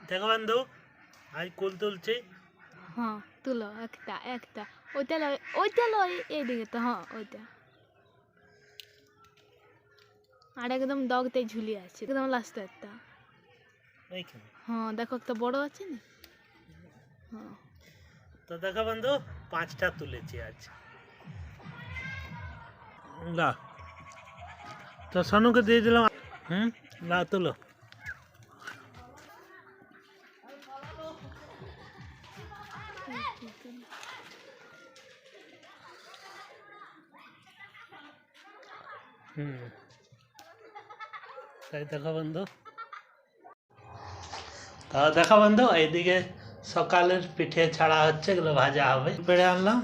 দেখো বন্ধু আজ কুল তুলছি। হ্যাঁ তুলো একটা একটা ওইটা লয় এইদিকে তো হ্যাঁ ওইটা আর একদম ডগতে ঝুলিয়ে আছে একদম লাস্টে একটা এইখানে হ্যাঁ দেখো একটা বড় আছে না হ্যাঁ তো দেখো বন্ধু 5টা তুলেছি আজ। না তো সোনুকে দিয়ে দিলাম। না তুলো। তাই দেখো বন্ধু, তা দেখো বন্ধু এইদিকে সকালের পিঠে ছাড়া হচ্ছে, এগুলো ভাজা হবে। পেড়ে আনলাম,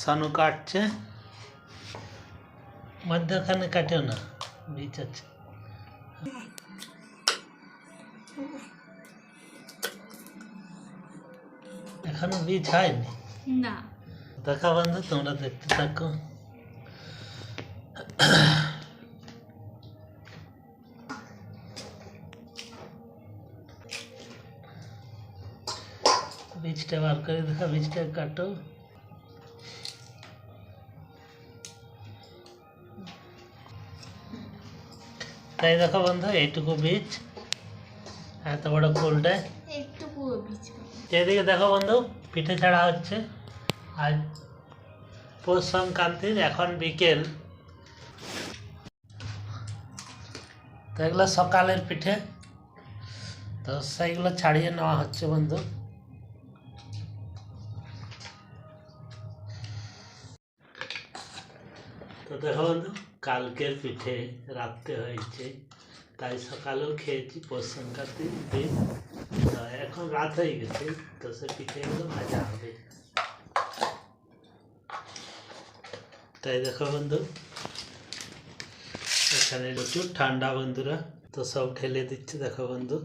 সানু কাটছে, মধ্যখানে কাটেও না, বীজ আছে। এখনো বীজ হয়নি না। দেখো বন্ধু তোমরা দেখতে থাকো। বীজটা বার করে দেখো, বীজটা কাটো। তাই দেখো বন্ধু এইটুকু বীজ, এত বড় ফুলটায় একটুকু বীজ। এদিকে দেখো বন্ধু পিঠে ছাড়া হচ্ছে আজ পৌষ সংক্রান্তির, এখন বিকেল। তো এগুলো সকালের পিঠে, তো সেইগুলো ছাড়িয়ে নেওয়া হচ্ছে বন্ধু। তো দেখো বন্ধু কালকের পিঠে রাত্রে হয়েছে, তাই সকালেও খেয়েছি পৌষ সংক্রান্তির দিন। তো এখন রাত হয়ে গেছে, তো সে পিঠেগুলো ভাজা হবে। তাই দেখো বন্ধু এখানে প্রচুর ঠান্ডা বন্ধুরা, তো সব ঢেলে দিচ্ছে। দেখো বন্ধু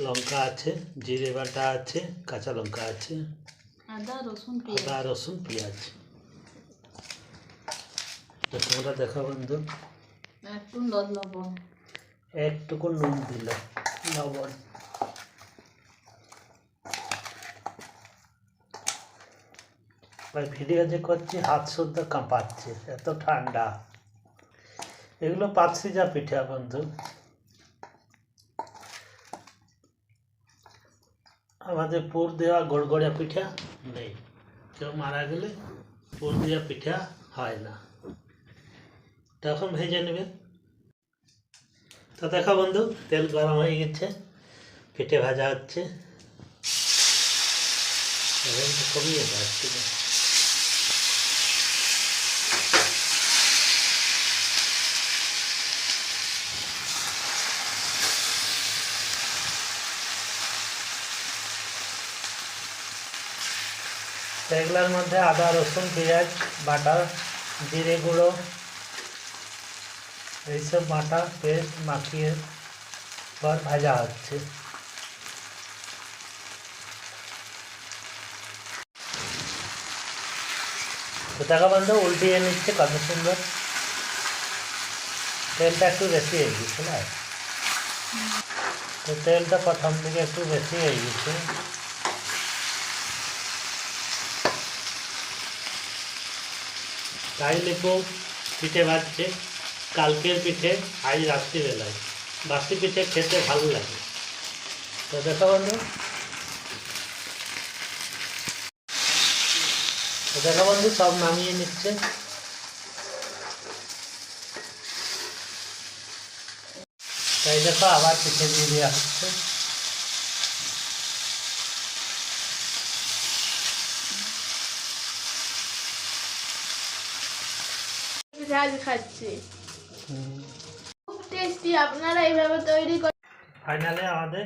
লঙ্কা আছে, জিরে বাটা আছে, কাঁচা লঙ্কা আছে, আদা রসুন পেঁয়াজ। তো তোমরা দেখো বন্ধু, একটু লবণ, একটুকু নুন দিল, লবণ। ভিডিও যে করছি হাত শুদ্ধ কাঁপাচ্ছে, এত ঠান্ডা। এগুলো পাতসিজা পিঠা বন্ধু। আমাদের পুর দেওয়া গড়গড়িয়া পিঠা নেই, কেউ মারা গেলে পুর দেওয়া পিঠা হয় না। তখন ভেজে নেবে। তো দেখো বন্ধু তেল গরম হয়ে গেছে, পিঠে ভাজা হচ্ছে। কমিয়ে যাচ্ছে। এগুলোর মধ্যে আদা রসুন পেঁয়াজ বাটা, জিরে গুঁড়ো, এইসব বাটা পেস্ট মাখিয়ে পর ভাজা হচ্ছে। তো দেখো বন্ধু উল্টিয়ে নিচ্ছে কত সুন্দর। তেলটা একটু বেশি হয়ে গেছে না, তো তেলটা প্রথম দিকে একটু বেশি হয়ে গেছে। তাই লিখবো পিঠে ভাজছে, কালকের পিঠে আজ রাত্রিবেলায়। বাসি পিঠে খেতে ভালো লাগে। তো দেখো বন্ধু, তো দেখো বন্ধু সব নামিয়ে নিচ্ছে। তাই দেখো আবার পিঠে দিয়ে দেওয়া হচ্ছে। খাচ্ছি খুব টেস্টি, আপনারা এইভাবে তৈরি করে। ফাইনালে আমাদের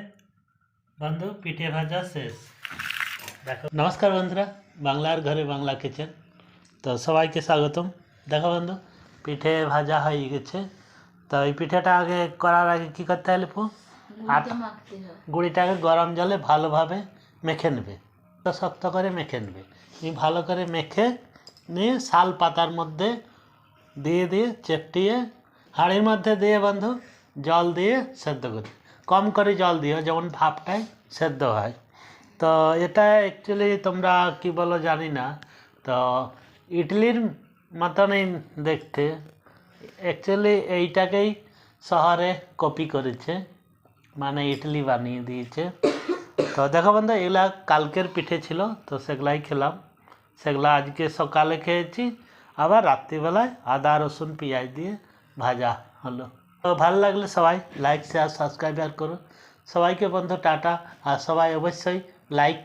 বন্ধু পিঠে ভাজা শেষ। দেখো নমস্কার বন্ধুরা, বাংলার ঘরে বাংলা কিচেন, তো সবাইকে স্বাগতম। দেখো বন্ধু পিঠে ভাজা হয়ে গেছে। তো এই পিঠেটা আগে করার আগে কী করতে হবে পু, গুঁড়িটাকে গরম জলে ভালোভাবে মেখে নেবে, তো শক্ত করে মেখে নেবে। এই ভালো করে মেখে নিয়ে শাল পাতার মধ্যে দিয়ে চেপটিয়ে হাঁড়ির মধ্যে দিয়ে বন্ধু জল দিয়ে সেদ্ধ করি, কম করে জল দিও যেমন ভাপটাই সেদ্ধ হয়। তো এটা অ্যাকচুয়ালি তোমরা কি বলো জানি না, তো ইডলির মতনই দেখতে, অ্যাকচুয়ালি এইটাকেই শহরে কপি করেছে, মানে ইডলি বানিয়ে দিয়েছে। তো দেখো বন্ধু, এগুলা কালকের পিঠে ছিল, তো সেগুলাই খেলাম, সেগুলা আজকে সকালে খেয়েছি, আবার রাত্রিবেলায় আদা রসুন পেঁয়াজ দিয়ে ভাজা হলো। তো ভালো লাগলে সবাই লাইক শেয়ার সাবস্ক্রাইব করো। সবাইকে বন্ধু টাটা, আর সবাই অবশ্যই লাইক